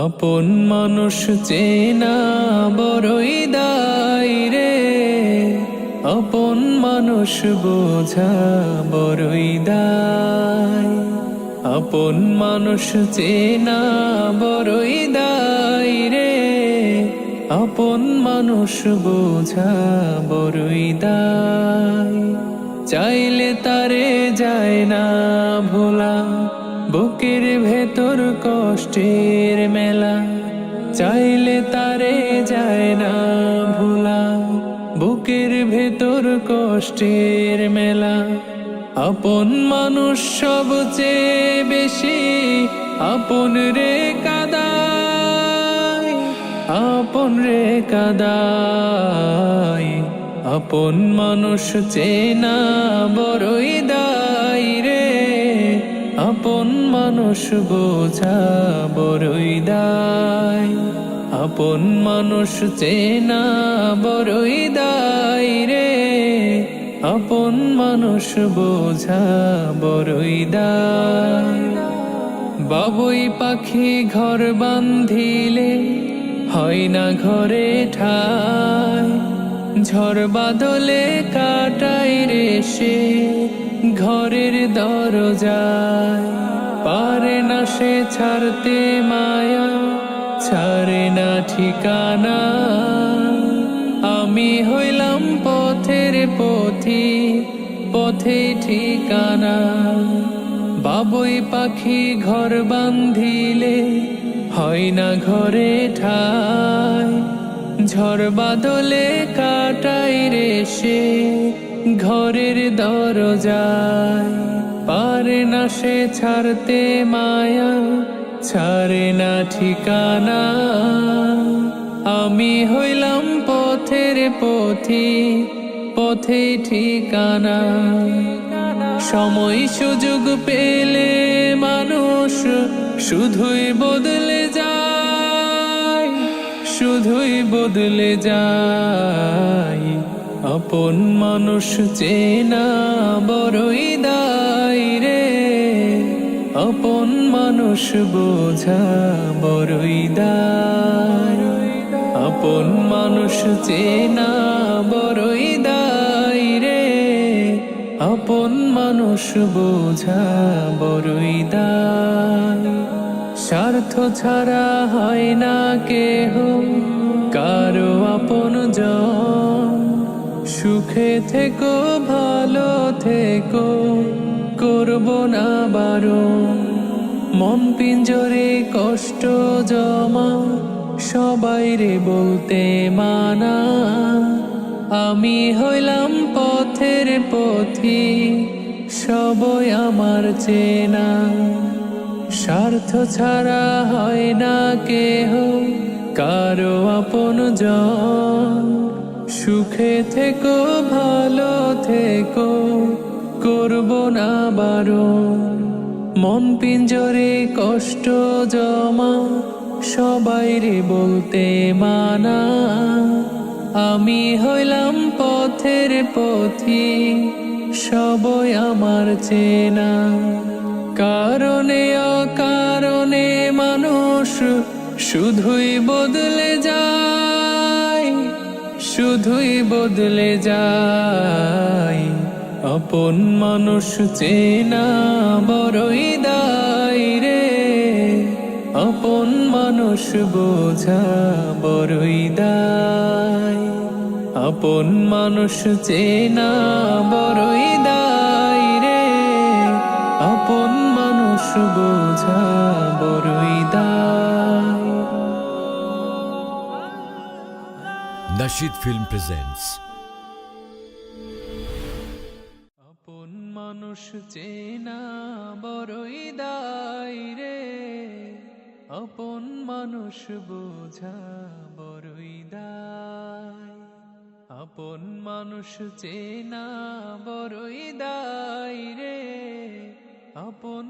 আপন মানুষ চেনা বড়ই দায় রে, আপন মানুষ বোঝা বড়ই দায়। আপন মানুষ চেনা বড়ই দায় রে, আপন মানুষ বোঝা বড়ই দায়। চাইলে তারে যায় না ভোলা, বুকের ভেতর কষ্টের মেলা। চাইলে তারে যায় না ভোলা, বুকের ভেতর কষ্টের মেলা। আপন মানুষ সবচেয়ে বেশি আপন রে কাদায়, আপন রে কাদায়। আপন মানুষ চেনা বড়ই দায় রে, আপন মানুষ বোঝা বড়ই দায়। আপন মানুষ চেনা বড়ই দায় রে, আপন মানুষ বোঝা বড়ই দায়। বাবুই পাখি ঘর বান্ধিলে হয় না ঘরে ঠাই, ঝড় বাদলে কাটাই রে সে ঘরের দরজায়। পারে না সে ছাড়তে মায়া, ছাড়ে না ঠিকানা। আমি হইলাম পথের পথি, পথে ঠিকানা। বাবুই পাখি ঘর বান্ধিলে হয় না ঘরে ঠাই, ঝড় বাদলে কাটাই রে সে ঘরের দরজায়। পারে না সে ছাড়তে মায়া, ছাড়ে না ঠিকানা। আমি হইলাম পথের পথি, পথে ঠিকানা। সময় সুযোগ পেলে মানুষ শুধুই বদলে যায়, শুধুই বদলে যায়। আপন মানুষ চেনা বড়ই দায় রে, আপন মানুষ বোঝা বড়ই দায়। আপন মানুষ চেনা বড়ই দায় রে, আপন মানুষ বোঝা বড়ই দায়। স্বার্থ ছাড়া হয় না কেহ কারো আপনজন, সুখে থেকো ভালো থেকো করব না বারণ। মন পিঞ্জরে কষ্ট জমা সবাই রে বলতে মানা। আমি হইলাম পথের পথি, সবই আমার চেনা। স্বার্থ ছাড়া হয় না কেহ কারো আপনজন, সুখে থেকো ভালো থেকো করব না বারণ। মন পিঞ্জরে কষ্ট জমা সবাই রে বলতে মানা। আমি হইলাম পথের পথি, সবই আমার চেনা। কারণে অকারণে মানুষ শুধুই বদলে যায়, শুধুই বদলে যায়। আপন মানুষ চেনা বড়ই দায় রে, আপন মানুষ বোঝা বড়ই দায়। আপন মানুষ চেনা বড়ই দায় রে, আপন মানুষ বোঝা বড়ই দায়। Nasheed Film presents আপন মানুষ চেনা বড়ই দায় রে, আপন মানুষ বোঝা বড়ই দায়। আপন মানুষ চেনা বড়ই দায় রে, আপন